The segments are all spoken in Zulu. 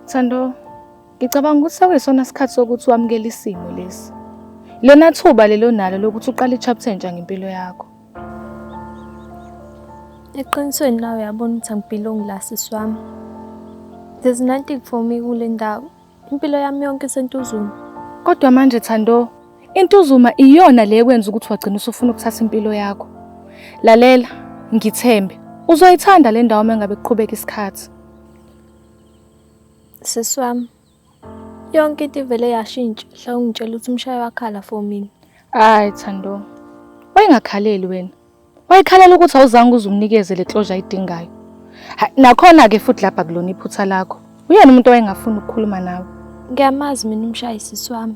Thando, ngicabanga ukuthi sekuyisona isikhathi sokuthi wamukele isimo lesi. Lona thuba lelo nalo lokuthi uqale i-chapter entsha ngempilo yakho. Eqinisweni nawe uyabona ukuthi angibhilongi la sisi wami. There's nothing for me kule ndawo. Impilo yami yonke isentuzuma. Kodwa manje Thando, intuzuma iyona le ekwenza ukuthi wagcina usufuna ukuthatha impilo yakho. Lalela, ngithembe, uzoyithanda le ndawo mengabe kuqhubeka isikhathi. Sisi wami, yonke into ivele yashintsha hla ungitshela ukuthi umshayi wakhala for mina. Hayi Thando, wayengakhaleli wena. Wayekhalela ukuthi awuzange uzumnikeze le closure ayidingayo. Nakhona-ke futhi lapha kulona iphutha lakho. Uyena umuntu owayengafuna ukukhuluma nawe. Ngiyamazi mina umshayi sisi wami.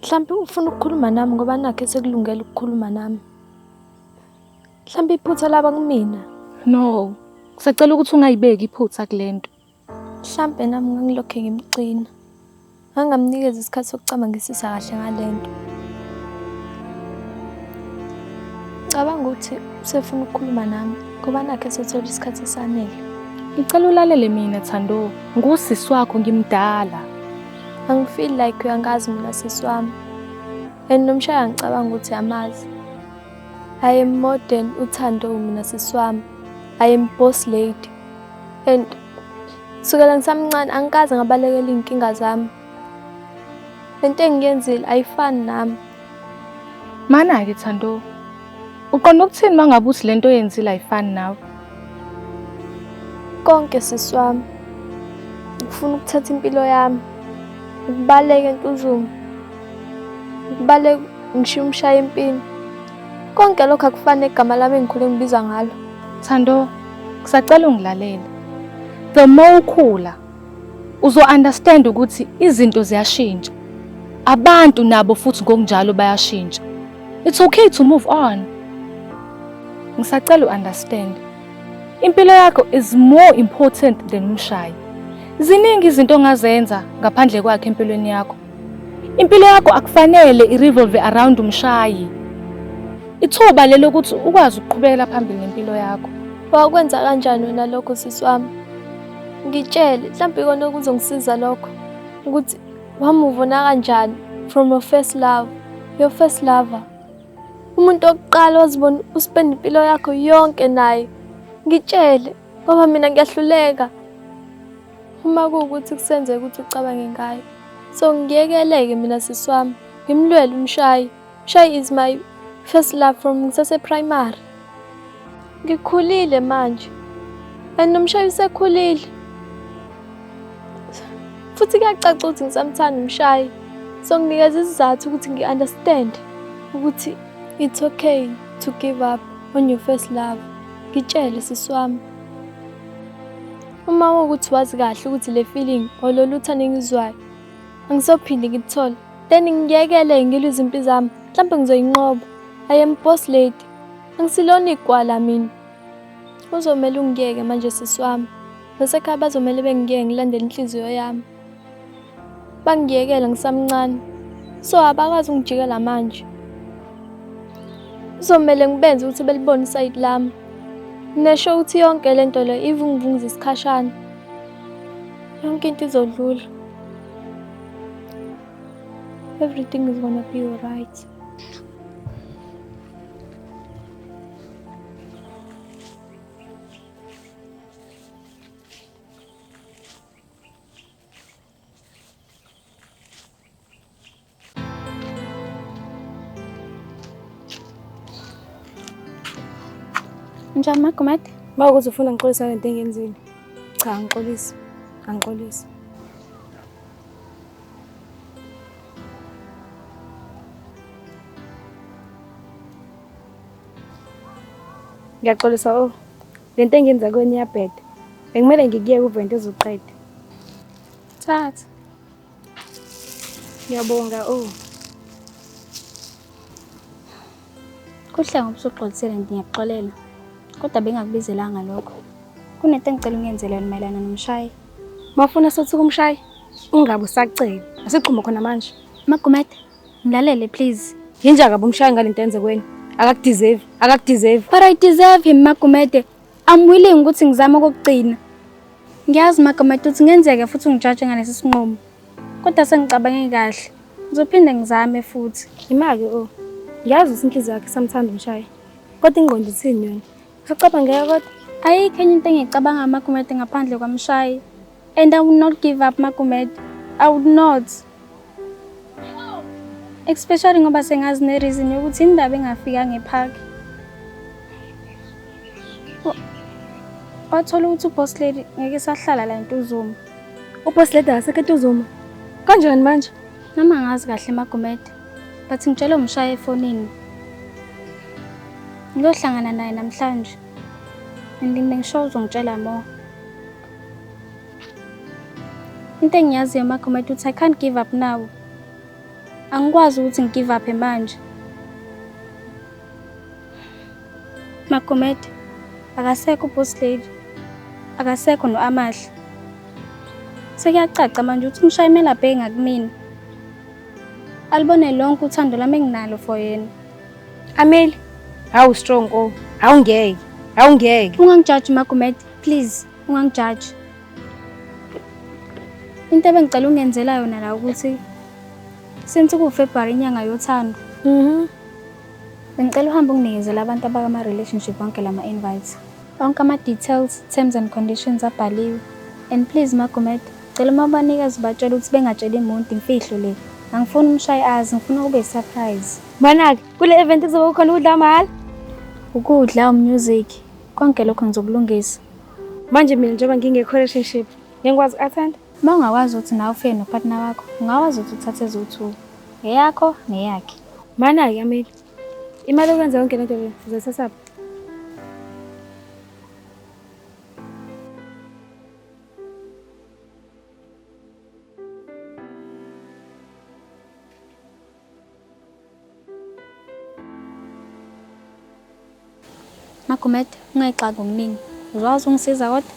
Mhlawumbe ufuna ukukhuluma nami ngoba nakhe sekulungela ukukhuluma nami. Mhlawumbe iphutha laba kumina. No, ngisacela ukuthi ungayibeki iphutha kulento. Mhlawumbe nami ngangilokhe ngimcina. Ngangamnikeza isikhathi sokucabangisisa kahle ngalento. Cabanga ukuthi usefuna ukukhuluma nami ngoba nakhe sethola isikhathi esanele. Ngicela ulalele mina Thando, ngusisi wakho ngimdala. Angifeel like uyangazi mina sisi wami. And nomshaya ngicabanga ukuthi amazi. I am more than uthando mina sisi wami. I am boss lady. And sukela ngisamncane angikaze ngabalekela inkinga zami. Lento engiyenzile ayifani nami. Mana-ke Thando, uqonda ukuthini mangabe uthi lento oyenzile ayifani nawe? Konke sisi wami. Ngifuna ukuthatha impilo yami. Ukubaleka entuzuma. Ukubaleka ngishiya umshaya empini. Konke lokho akufane igama lami engikhule ngibiza ngalo. Thando, ngisacela ungilalele. The more ukhula, uzo-understand ukuthi izinto ziyashintsha. Abantu nabo futhi ngokunjalo bayashintsha. It's okay to move on. Ngisacela u-understand. Impilo yakho is more important than umshayi. Ziningi izinto ongazenza ngaphandle kwakhe empilweni yakho. Impilo yakho akufanele i-revolve around umshayi. Ithuba lelo ukuthi ukwazi ukuqhubekela phambili nempilo yakho. Wakwenza kanjani wena lokho sisi wami? Ngitshele mhlawumbe ikona okuzongisiza lokho ukuthi wamuvuna kanjani from your first love, your first lover. Umuntu oqala wazibona uspend impilo yakho yonke naye. Ngitshele ngoba mina ngiyahluleka. Uma kuwukuthi kusenzeka ukuthi ucabange ngayo. So ngiyekeleke mina sisi wami. Ngimlwele umshayi. Umshayi is my first love from ngisase primary. Ngikhulile manje. And nomshayi usekhulile. Futhi kuyacaca ukuthi ngisamthanda umshayi. So nginikeza isizathu ukuthi ngi-understand ukuthi it's okay to give up on your first love. Ngitshele sisi wami. Uma ukuthi wazi kahle ukuthi le feeling ololu uthando engizwayo angisophinde ngithole, then ngiyekele ngilwe impilo zami. Mhlawumbe ngizoyinqoba. I am boss lady. Angisilona igwala mina. Uzomela ungiyeke manje sisi wami. Bese ekhaya bazomela bengiyeke ngilandele inhliziyo yami. Bangiyekela ngisamncane. So abakwazi ungijikela manje. Uzomela ngibenze ukuthi belibone iside lami. Nesho ukuthi yonke lento le ivungivungiza isikhashana. Yonke into izodlula. Everything is gonna be alright. Njani Magumede? Bawukuthi ufuna ngixolisa lento engiyenzile. Cha, ngixolisa. Angixolisa. Ngiyaxolisa lento engiyenza kweni iyabheda. Bekumele ngikuyeke uve into ezoqeda. Thatha. Ngiyabonga Kuhle ngoba usuxolisele nto ngiyakuxolela. Kodwa bengakubizelanga lokho. Kunento engicela ungenzele mayelana nomshayi. Mafuna sothi kumshayi ungabe usacela. Asichuma khona manje. Magumede, ngilalele please. Yinja kabe umshayi ngalento enze kweni. Akakudeserve. But I deserve him Magumede. I'm willing ukuthi ngizame ukugcina. Ngiyazi Magomede ukuthi ngenzeka futhi ungijaje ngalesi sinqumo. Kodwa sengicabange kahle. Ngizophinde ngizame futhi. Imake ngiyazi ukuthi inhliziyo yakhe isamthanda umshayi. Kodwa ingqondo ithini yona? Usacabangeka kodwa? Ayikho enye into engicabanga Magomede ngaphandle kwamshayi. And I will not give up Magomede. I would not. Especially ngoba sengazi nereason yokuthi indaba engafika ngepark. Wathola ukuthi uboss lady ngeke sahlala la eNtuzuma. Uboss lady asekho eNtuzuma. Kanjani manje? Noma ngazi kahle Magomede. But ngitshela umshaye efonini. Ngiyohlangana naye namhlanje. Ngilinde ngisho uzongitshela more. Into engiyaziyo Magomede ukuthi I can't give up now. Angikwazi ukuthi ngigive up manje. Magomede, akasekho uboss lady. Akasekho noAmahle. Sekuyacaca manje ukuthi umshaye kumele abheke ngakumina. Alibone lonke uthando lami enginalo for yena. Ameli, how strong awungeke. Ungangijudge Magomede, please, ungangijudge. Into ebengicela ungenzela yona la ukuthi since kuFebruary inyanga yothando. Bengicela uhambe unginikezela abantu abakama relationship bonke lama invites. Onke ama details, terms and conditions abhaliwe. And please Magomede, cela mabanikazi batshela ukuthi bengatsheli umuntu imfihlo le. Angifuni umshayi azi, ngifuna kube surprise. Manake, kule event kuzoba khona ukudla mahhala. Ukudla, music, konke lokho ngizokulungisa. Manje mina njengoba ngingekho relationship, ngikwazi attend. Uma ungakwazi ukuthi nawe ufike nopartner wakho, ungakwazi ukuthi uthathe ezo-2. Eyakho neyakhe. Manake Ameli, imali yokwenza yonke lento le uzosasapha. Magomede, ungayixaki ngokuningi. Uzwazi ungisiza kodwa?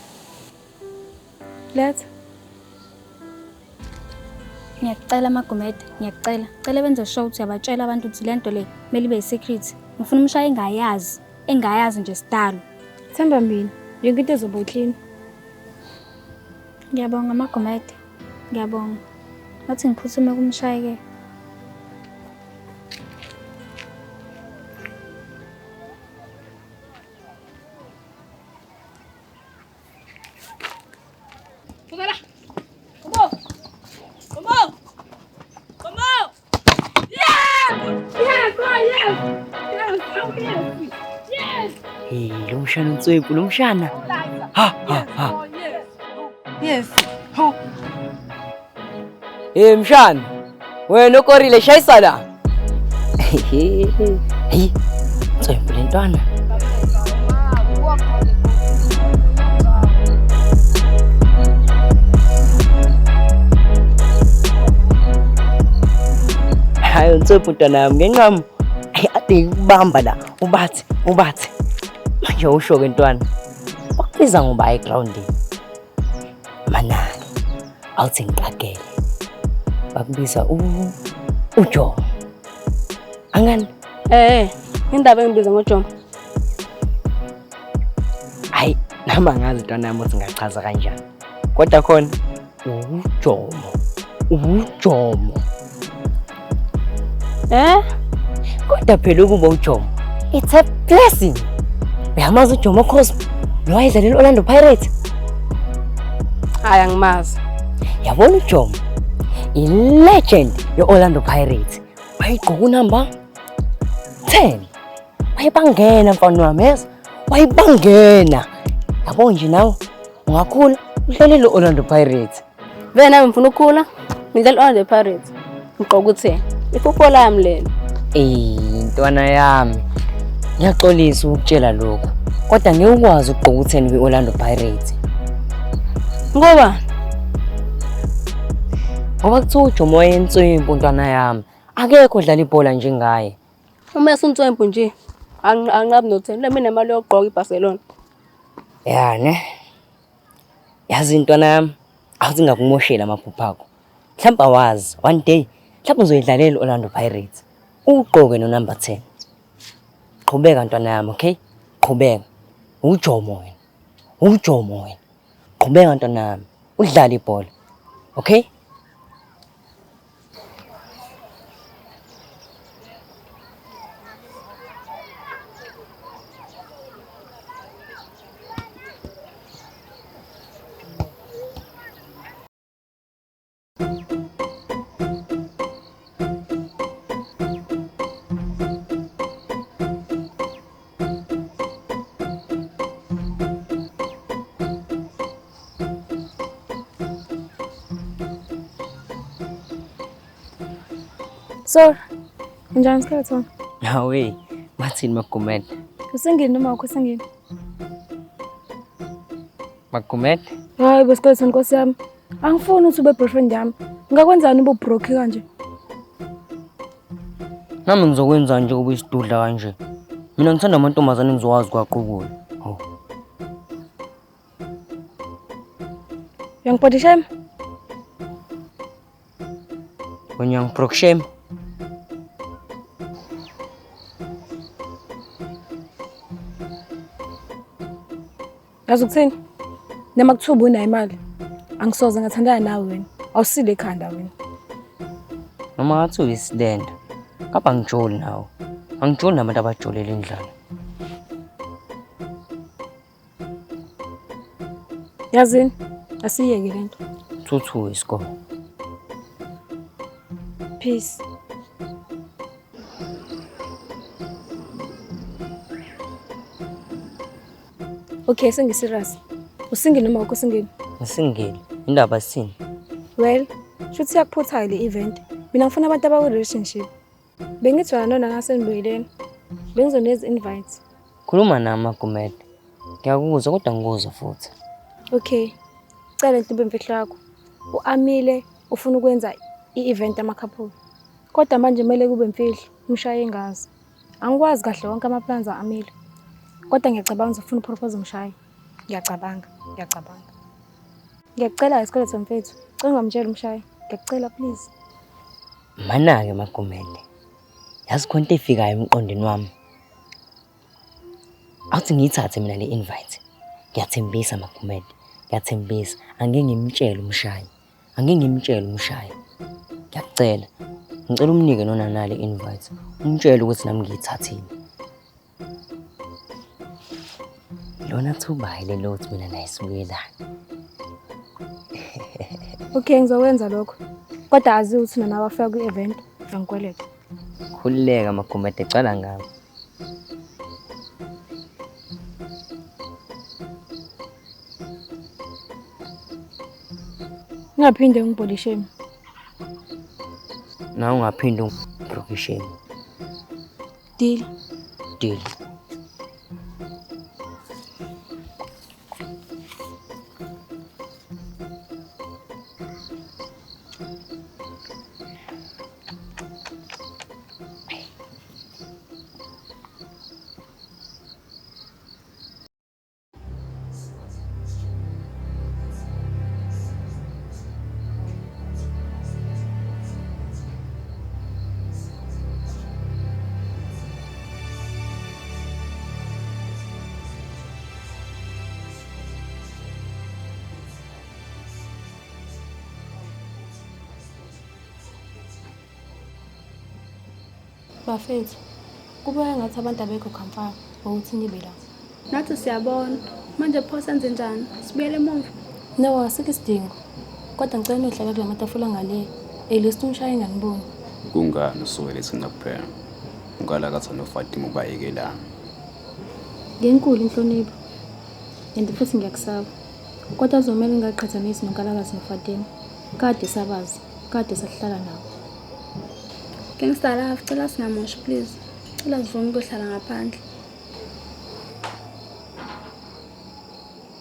Letha. Ngiyacela Magomede, ngiyacela. Cela benze show ukuthi uyabatshela abantu ukuthi lento le kumele ibe secret. Ngifuna umshaye engayazi nje sidalo. Themba mina, yonke into izoba clean. Ngiyabonga Magomede. Ngiyabonga. Ngathi ngiphuthume kumshaye ke. Lo mshana uNtswempu, lo mshana. Ha. Yes. Ho. Mshana. Wena ukorile shayisa la. Hey. Ntswempu lentwana. Hayi Ntswempu ntwana yami ngenqamo. Ade kubamba la. Ubathi. Manje usho ke ntwana. Bakubiza ngoba egroundini. Manani. Awuthi ngixakele. Bakubiza uJomo. Angani? Indaba engibiza ngoJomo. Hayi, nama ngazi ntwana yami ukuthi ngachaza kanjani. Kodwa khona uJomo. Kodwa phela ukuba uJomo. It's a blessing. Uyamazi uJomo Cosmo. Lo wayedlalela Orlando Pirates. Hayi angimazi. Yabona uJomo. I-legend ye-Orlando Pirates. Wayigqoka unamba 10. Wayibangena mfana wami yazi. Wayibangena. Yabo nje nawe ungakhula udlalela Orlando Pirates. Vele nami ngifuna ukukhula. Ngidlala Orlando Pirates. Ngigqoka uthe. Ifootball yami lena. Ntwana yami. Ngiyaxolisa ukutshela lokho. Kodwa ngeke ukwazi ukugqoka u10 kwi-Orlando Pirates. Ngoba kuthiwa uJomo wayentswempu ntwana yami. Akekho odlala ibhola njengaye. uma esuntswempu nje anqabi no10 le mina imali yokugqoka iBarcelona. Ne. Yazi ntwana yami, awuthi ngakumoshela amaphupho akho. Mhlawumbe awazi one day mhlawumbe uzoyidlalela Orlando Pirates. Ugqoke no number 10. Qhubeka ntwana yami, okay? Qhubeka. uJomo wena. Qhubeka ntanami, udlale ibhola. Okay? So, njani Skeleton? Hawe, bathini Magumede? Usengini noma awukho usengini? Magumede? Hayi bo Skeleton Nkosi yami. Angifuni ukuthi ube boyfriend yami. Ngakwenzani ube broke kanje? Nami ngizokwenza nje kube isidudla kanje. Mina ngithanda amantombazane engizowazi kwaqukula. Oh, Young body shame? when you're broke shame. Yazi ukuthini? Noma kuthuba unayo imali. Angisoze ngathandana nawe wena. Awusile ekhanda wena. Noma ngathi uyisidenda. Kapa ngijoli nawe. Angijoli nabantu abajolela indlala. Yazini? Asiyeke lento. Thuthu isikole. Peace. Okay, sengiserious. Usingini noma awukho usingini? Ngisingeli. Indaba sini? Well, shuthi yakuphutha le event. Mina ngifuna abantu abaku relationship. Bengithi wena nona ngasenibuyeleni. Bengizoneza invites. Khuluma nami Magumede. Ngiyakuzwa kodwa ngikuzwa futhi. Okay. Cela intombi emfihlo yakho. UAmile ufuna ukwenza i-event ama-couple. Kodwa manje kumele kube imfihlo, umshaye engazi. Angikwazi kahle wonke ama-plans aMile. Kodwa ngiyacabanga ukuthi ufuna upropose umshaye. Ngiyacabanga. Ngiyacela isikole mfethu. Cela ungamtshela umshaye. Ngiyacela please. Mana-ke Magumede. Yazi khona into efikayo emqondweni wami. Awuthi ngiyithathe mina le invite. Ngiyathembisa Magumede. Ngiyathembisa. Angeke ngimtshele umshaye. Ngiyacela. Ngicela umnike nona nale invite. Umtshele ukuthi nami ngiyithathile. Lona thuba lelo uthi mina naye sibuyelana. Okay, ngizokwenza lokho. Kodwa azi ukuthi nana wafika kwi-event angikweleta. Khulileka Magumede, cala ngami. Ngingaphinde ngibody shame. Nawe ungaphinde ungibroke shame. Deal. Deal. Bafethu. Kubeka ngathi abantu abekho khamfana ngokuthi nibe la. Nathi siyabona. Manje pho senze njani? Sibuyele emuva. No, asikho isidingo. Kodwa ngicela nohlala kula matafula ngale. Elist umshaye nganiboni. Kungani usuke thina kuphela? Ungala kathi noFatima ubayekelana. Ngenkulu inhlonipho. And futhi ngiyakusaba. Kodwa azomela ngaqhathanisi nonkalakazi noFatima. Kade sabazi, kade sahlala nabo. Gangster, cela singamoshi please. Cela sivume ukuhlala ngaphandle.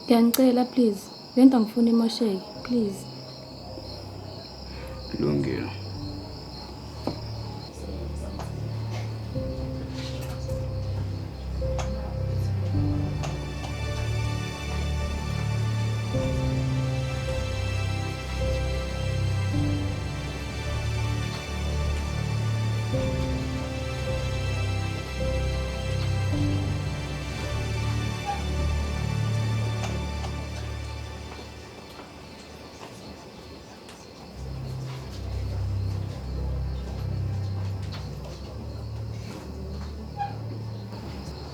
Ngiyacela please. Lento ngifuna imosheke, please. Lungile.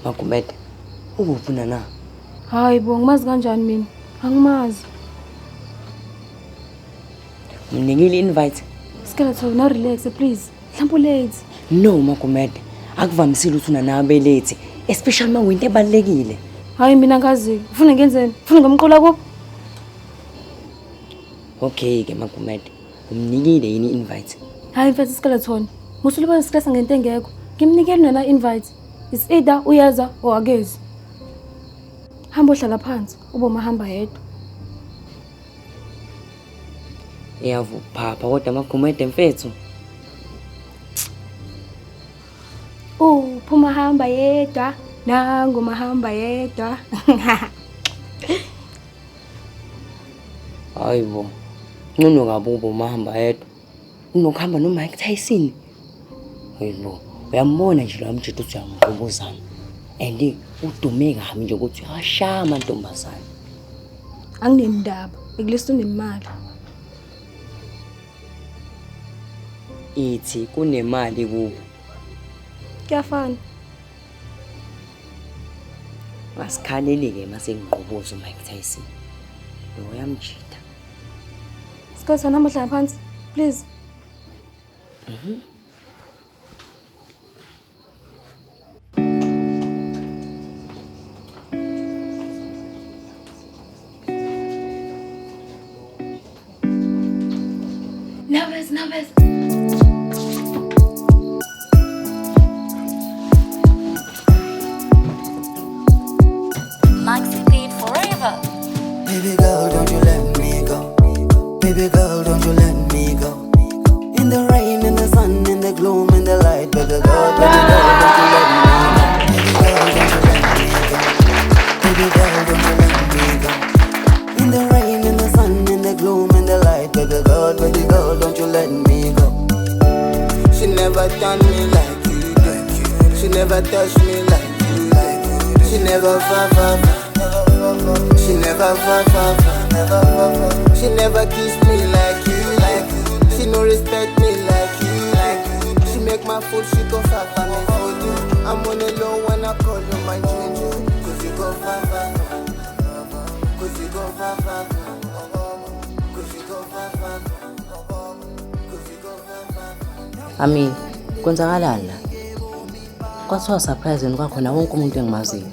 Magumede, ukuphi na? Hayi bo, ngimazi kanjani mina? Angimazi. Mnikile invite. Skeleton, now relax please. Mhlawumbe late. No Magumede, akuvamisile ukuthi unanabe late, especially mawinto ebalekile. Hayi mina ngazi. Ufuna ngenzeni? Ufuna ngomqola kuphi? Okay ke Magumede, umnikile yini invite? Hayi mfethu Skeleton. Musuliba stress ngento engekho. Ngimnikele nona invite. Is either uyaza or akezi. Hamba ohlala phansi, ube mahamba yedwa. Iyavuphapha kodwa Magumede mfethu. Phuma hamba yedwa, nangu mahamba yedwa. Hayibo. Ngcono kabubo mahamba yedwa. Unokuhamba no Mike Tyson. Hayibo. Uyambona nje lo mjito uthi uyamqobozana. And udume kabi nje ukuthi uyashaya amantombazana. Anginendaba, ekulisa unemali. Ithi kunemali kubo. Kuyafana. Masikhaleli ke mase ngiqoboza uMike Tyson. Lo uyamjita. Skeleton, hamba ohlala phansi, please. Nervous. Maxi Beat forever. Baby girl, don't you let me go. Baby girl, don't you let me go. In the rain, in the sun, in the gloom, in the light. Baby girl, don't you let me go. Baby girl, don't you let me go. In the rain, in the sun, in the gloom, in the light. Baby girl, don't you let me go. She never done me like you do. She never touched me like you do. She never She never She never kissed me like you. She no respect me like you. She make my food, she go far for me for you. I'm on the low when I call you my ginger. Cause you go far. Cause you go far. Cause you go far. Ami, kwenzakalani la? Kwathiwa surprise kwakhona wonke umuntu engimaziyo.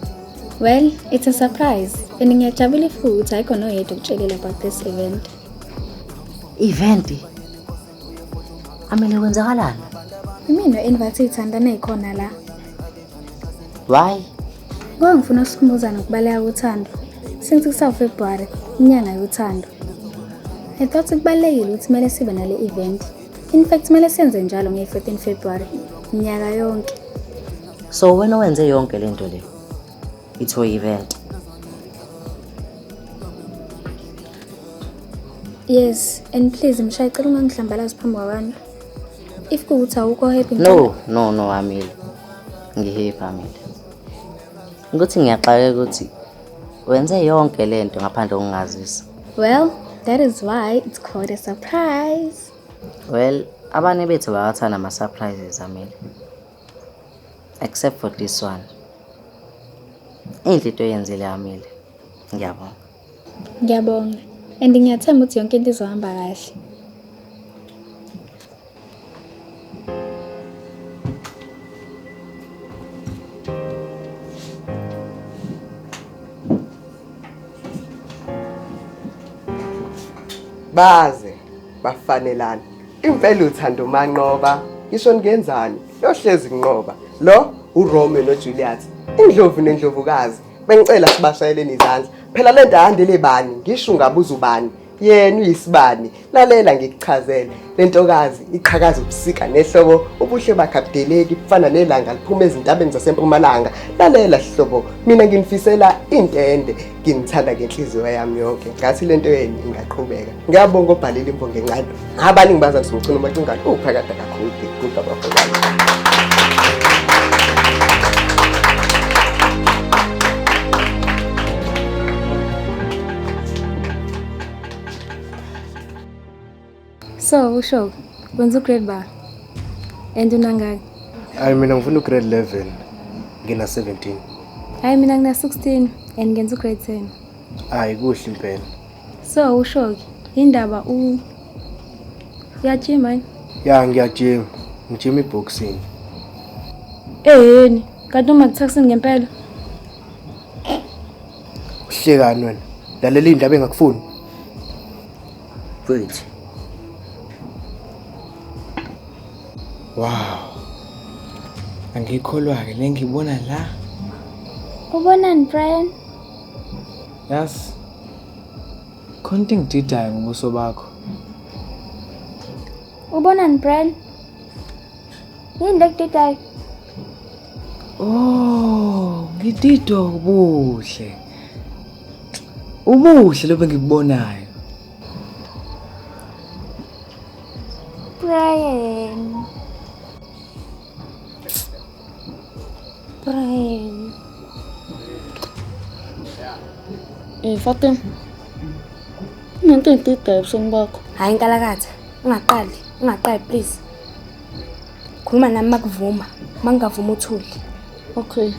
Well, it's a surprise. And ngiyajabula futhi ayikho noyedwa ukutshelela about this event. Event? Amele kwenzakalani? Mina invite ithandana ekhona la. Why? Ngoba ngifuna ukusikhumbuza nokubaleka uthando. Since kusa February, inyanga yothando. I thought kubalekile ukuthi kumele sibe nale event. In fact, kumele senze njalo nge-14 February, inyaka yonke. So wena wenze yonke lento le? It's your event. Yes, and please mshayicela ungangihlambalazi phambi kwabantu. If kuthi awukho happy No, Amile. Ngihappy Amile. Ukuthi ngiyaxaka ukuthi wenze yonke lento ngaphandle kokungazisa. Well, that is why it's called a surprise. Well, abanye bethu bayathanda ama surprises Amile. Except for this one. Into oyenzile Amile. Ngiyabonga. Ngiyabonga. And ngiyathemba ukuthi yonke into izohamba kahle. Baze bafanelana. Impela uthando manqoba. Ngisho ngenzani? Yohlezi nqoba. Lo uRomeo noJuliet. Indlovu nendlovukazi. Bengicela sibashayeleni izandla. Phela lento ahandele bani? Ngisho ngabuza ubani. Yena uyisibani. Lalela ngikuchazela. Lentokazi iqhakaza ubusika nehlobo ubuhle bakhadeleki kufana nelanga liphuma ezintabeni zasempumalanga. Lalela hlobo. Mina nginifisela intende. Nginithanda ngenhliziyo yami yonke. Ngathi lento yeni ingaqhubeka. Ngiyabonga obhalile imbongo encane. Abani ngibaza ngizogcina umacingana uphakade kakhulu kubaba. So, usho, wenza grade bar. And unangaki? Mina ngifuna grade 11 ngina 17. Hayi mina ngina 16 and ngenza grade 10. Hayi kuhle impela. So ushoki indaba yajima yini? Ya ngiyajima. Ngijima iboxing. Yini? Kanti uma kuthakusini ngempela? Uhlekani wena? Lalela indaba engakufuni. Futhi. Wow. Angikholwa ke lengibona la. Ubonani Brian? Yes. Konke ngididayo ngobuso bakho. Ubonani Brian? Yini lekudidayo? Oh, ngididwa ubuhle. Ubuhle lobe ngikubonayo. Brian. Fatima. Nanto ngidida ebusweni bakho. Hayi inkalakatha, ungaqali please. Khuluma nami makuvuma, mangavuma uthuli. Okay.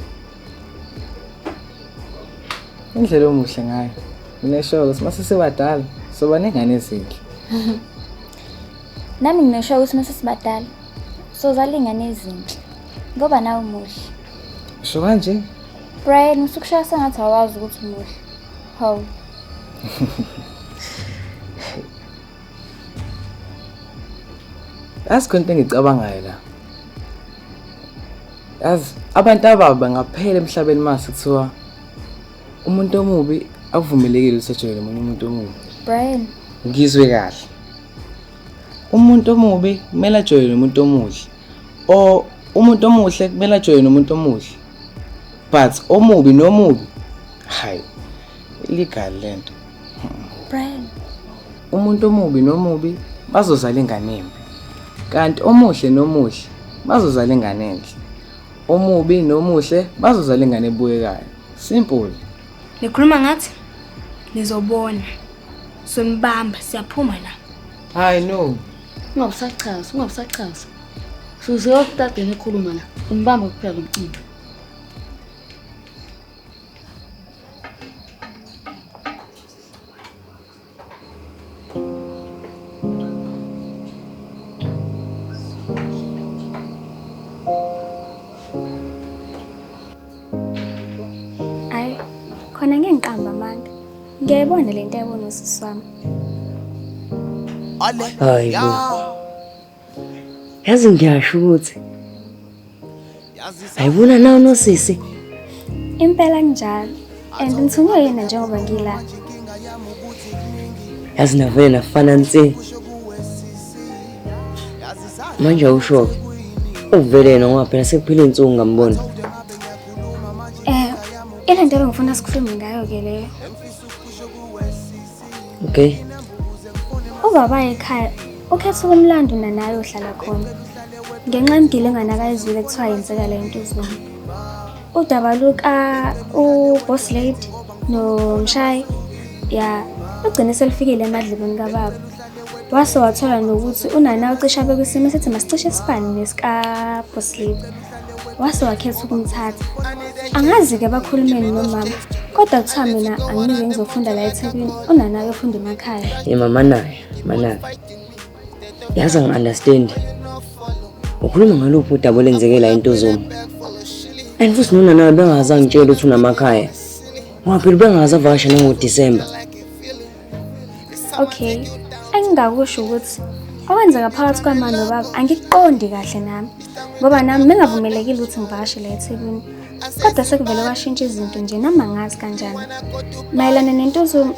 Indlela omuhle ngayo. Nginesho ukuthi mase sibadala soba nengane ezinhle. Nami nginesho ukuthi mase sibadala sozala ingane ezinhle. Ngoba nawe umuhle. Sho kanje? Brian, usukushaya sengathi awazi ukuthi umuhle. Hawu. Asikhonto engicabangayo la. Yazi abantu ababa ngaphela emhlabeni mase kuthiwa umuntu omubi akuvumelekile usejele umunye umuntu omubi. Brian, Ngizwe kahle. Umuntu omubi kumele ajoyine umuntu omuhle. O umuntu omuhle kumele ajoyine umuntu omuhle. But omubi nomubi hayi illegal lento. Brian. Umuntu omubi nomubi bazozala ingane embi. Kanti omuhle nomuhle bazozala ingane enhle. Omubi nomuhle bazozala ingane ebuyekayo. Simple. Nikhuluma ngathi nizobona. Sonibamba siyaphuma la. Hayi no. Ungabusachaza. Suze okutadeni ekhuluma la. Umbamba kuphela umcimbi. Hayi, khona ngiqamba amanga. Ngiyayibona lento yabona usisi wami. Hayi bo. Yazi ngiyasho ukuthi ayibona nawo nosisi. Impela njalo. And ngithunywe yena njengoba ngila. Yazi navele nafana nsi. Manje usho uvele yena ngoba phela sekuphila insuku ngambona. Ile nto engifuna sikhulume ngayo ke leyo. Okay. Ubaba ekhaya ukhetha ukumlanda nanayo ohlala khona. Ngenxa yemgile enganakayizwile kuthiwa yenzeka le nto uzweni. Udaba luka uBoss Lady noMshayi ya ugcine selifikile emadlebeni kababa. Wase wathola nokuthi unana ucisha bekwisimo esithi masicishe sifane nesika Boss Lady. Wase wakhetha ukumthatha. Angazi ke bakhulumeni nomama kodwa kuthiwa mina angike ngizofunda la eThekwini unana uyofunda emakhaya. Mama naye. Yazi ngi-understand. Ukhuluma ngaluphi udaba lenzeke la eNtozuma. And futhi nona nawe bengaza ngitshela ukuthi unamakhaya. Ngoba phela bengaza vakasha nangoDisemba. Okay. Engingakusho ukuthi okwenzeka phakathi kwamanje nobaba angikuqondi kahle nami. Ngoba nami bengavumelekile ukuthi ngivakashele eThekwini. Kodwa sekuvele kwashintsha izinto nje noma ngazi kanjani. Mayelana neNtozuma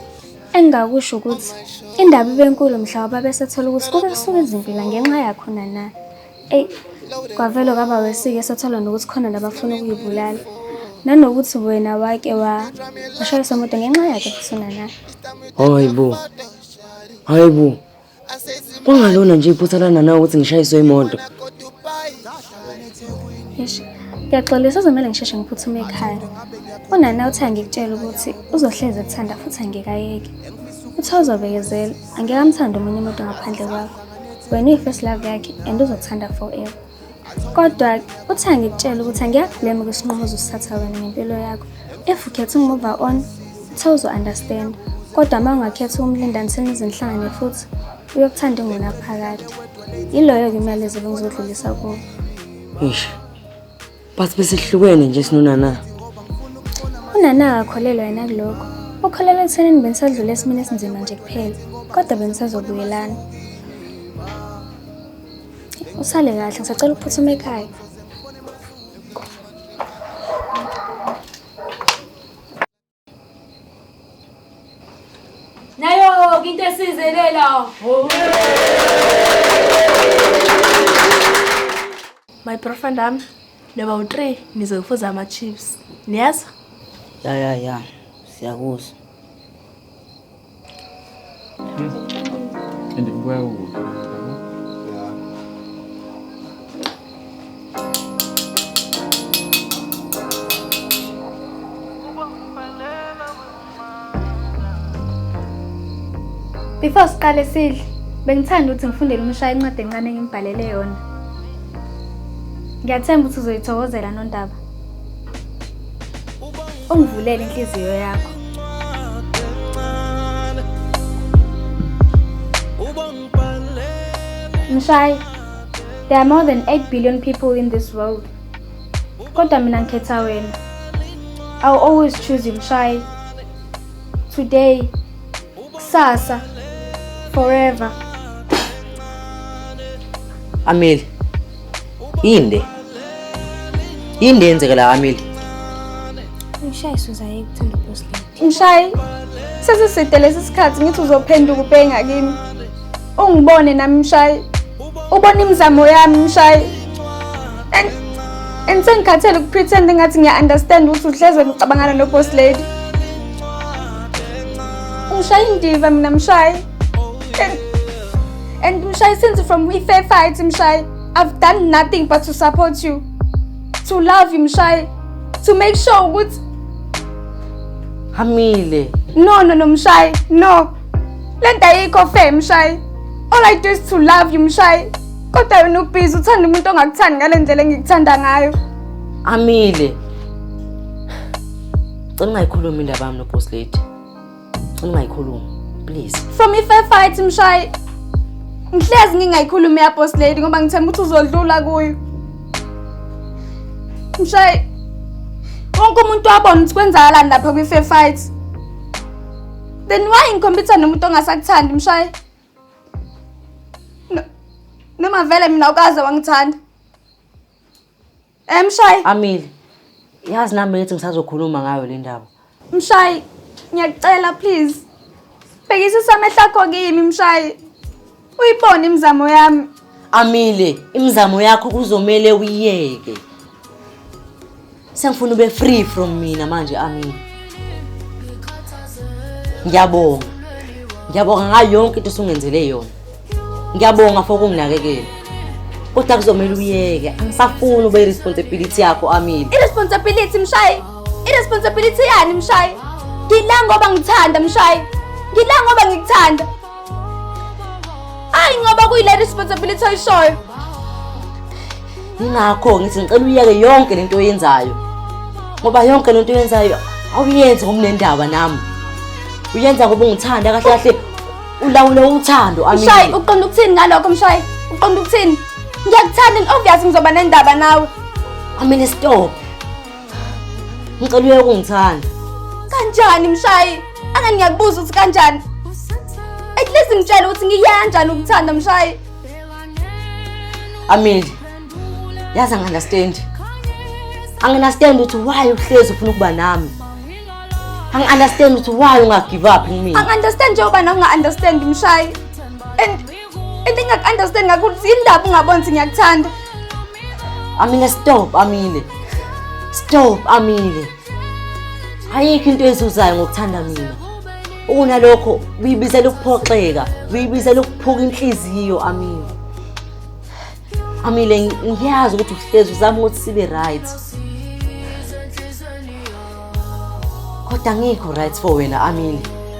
engingakusho ukuthi indaba ibenkulu mhla waba besethola ukuthi kuke kusuka izimpila ngenxa yakho nana. Kwavelo kwaba wesike esethola nokuthi khona labafuna ukuyibulala. Nanokuthi wena wake washayisa imoto ngenxa yakhe futhi nana. Hayibo. Kungalona nje iphuthelana nawe ukuthi ngishayiswe imoto. Eish. Ngiyaxolisa uzomela ngisheshe ngiphuthume ekhaya. Unana uthi angikutshela ukuthi uzohleze ekuthanda futhi angikayeki. Uthi uzobekezela angeke amthanda umunye umuntu ngaphandle kwakho. Wena uyi-first love yakhe and uzokuthanda forever. Kodwa uthi angikutshela ukuthi angiyakublame kwesinqumo ozosithatha wena ngempilo yakho. If ukhetha ukumove on, uzo understand. Kodwa uma ungakhetha umlindani senizinhlangane futhi uyokuthanda ingunaphakade. Yiloyo-ke imiyalezo bengizodlulisa kuwo. Ish. But besihlukene nje sinonana. Unana akakholelwa yena kulokho. Ukholelwa ekuthenini benisadlula esimeni esinzima nje kuphela. Kodwa benisazobuyelana. Usale kahle, ngisacela ukuphuthuma ekhaya. Nayo into esizelela. My girlfriend level 3 nizofuza ama-chips. Niyazi? Ya. Siyakuzwa. And well. Before siqale sidle, bengithanda ukuthi ngifundele umshayi incwadi encane engibhalele yona. Ngiyathemba ukuthi uzoyithokozela Nondaba. Ungivulele inhliziyo yakho. Mshayi, there are more than 8 billion people in this world. Kodwa mina ngikhetha wena. I'll always choose you, Mshayi. Today, kusasa, forever. Ameli. Yinde yenzeka la Ameli. Mshayi Suzaye ukuthanda upost lady. Mshayi, sesiside lesi sikhathi ngithi uzophenduka ubhenga kimi. Ungibone nami Mshayi. Ubona imizamo yami Mshayi. And sengikhathele ukupretend ngathi ngiya-understand ukuthi uhleze ngicabangana no-boss lady. Mshayi indiva mina Mshayi. And Mshayi, since from we fair fight Mshayi, I've done nothing but to support you. To love you Mshayi. To make sure ukuthi Hamile. No Mshayi. No. Lento ayikho fair Mshayi. All I do is to love you Mshayi. Kodwa wena ubhizi uthanda umuntu ongakuthandi ngale ndlela engikuthanda ngayo. Amile. Cela ungayikhulumi indaba yami no-boss lady. Cela ungayikhulumi, please. From i-fair fight Mshayi. Ngihlezi ngingayikhulumi ya-boss lady ngoba ngithemba ukuthi uzodlula kuyo. Mshayi, wonke umuntu wabona ukuthi kwenzakalani lapha kwi-fair fight. Then why ngikhompyutha nomuntu ongasakuthandi Mshayi? Noma vele mina ukaze wangithanda. Mshayi. Amile. Yazi nami ngithi ngisazokhuluma ngayo le ndaba. Mshayi, ngiyakucela please. Bhekisisa amehlo akho kimi Mshayi. Uyibone imizamo yami. Amile, imizamo yakho kuzomela uyiyeke. Sengifuna ube free from mina manje Amile. Ngiyabonga ngayo yonke into osungenzele yona. Ngiyabonga for ukunginakekela. Kodwa kuzomela uyeke. Angisafuni ube responsibility yakho Amile. Irresponsibility Mshayi. Irresponsibility yani Mshayi? Ngila ngoba ngithanda Mshayi. Ngila ngoba ngikuthanda. Hayi ngoba kuyile responsibility oyishoyo. Ingakho ngithi ngicela uyeke yonke lento oyenzayo. Ngoba yonke lento oyenzayo awuyenzi ngomnendaba nami. Uyenza ngoba ungithanda kahle kahle ulawula uthando Amile. Mshayi, uqonda ukuthini ngalokho Mshayi? Uqonda ukuthini? Ngiyakuthanda and obvious ngizoba nendaba nawe. Amile stop. Ngicela uyeke ungithanda. Kanjani Mshayi? Angani ngiyakubuza ukuthi kanjani? At least ngitshela ukuthi ngiyanjani ukuthanda Mshayi. Amile. Yazi angi-understand. Angi-understand ukuthi why uhlezi ufuna ukuba nami. Angi-understand ukuthi why unga-give up kimi. Angi-understand njengoba na unga-understand Mshayi. And engaku-understand ngakuthi indaba ungaboni ukuthi ngiyakuthanda. Amile stop Amile. Stop Amile. Ayikho into ezuzayo ngokuthanda mina. Unalokho uyibizela ukuphoxeka, uyibizela ukuphuka inhliziyo Amile. Amile ngiyazi ukuthi uhlezi uzama ukuthi sibe right. Kodwa angikho right for wena Amile.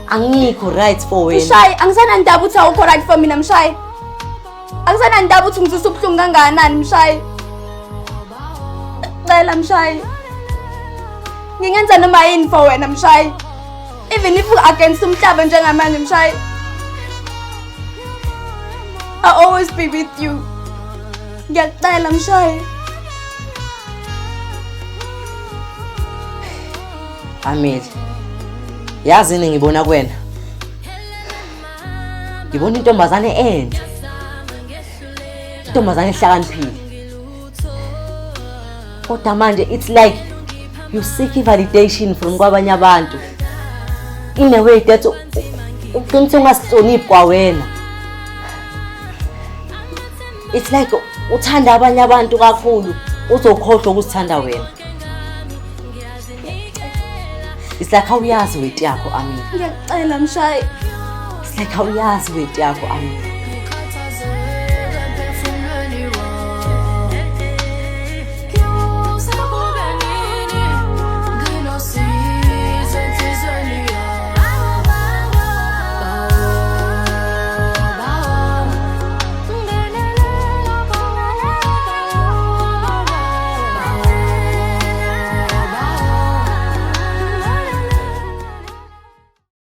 Angikho right for wena. Mshayi, angisana ndaba uthi awukho right for mina Mshayi. Angisana ndaba uthi ngizisa ubuhlungu kangakanani Mshayi. Ngiyakucela Mshayi. Ngingenza noma yini for wena Mshayi. Even if against umhlaba njengamanje Mshayi. I'll always be with you. Ngiyakucela Mshayi. Amile. Yazini ngibona kuwena. Ngibona intombazane enhle. Intombazane ehlakaniphile. Kodwa manje it's like you seek validation from kwabanye abantu. In a way that uqinise ungasihloniphi kwawena. It's like uthanda abanye abantu kakhulu uzokhohlwa ukusithanda wena. It's like how uyazi weight yakho Amile. Ngiyakucela Mshayi. It's like how uyazi weight yakho Amile.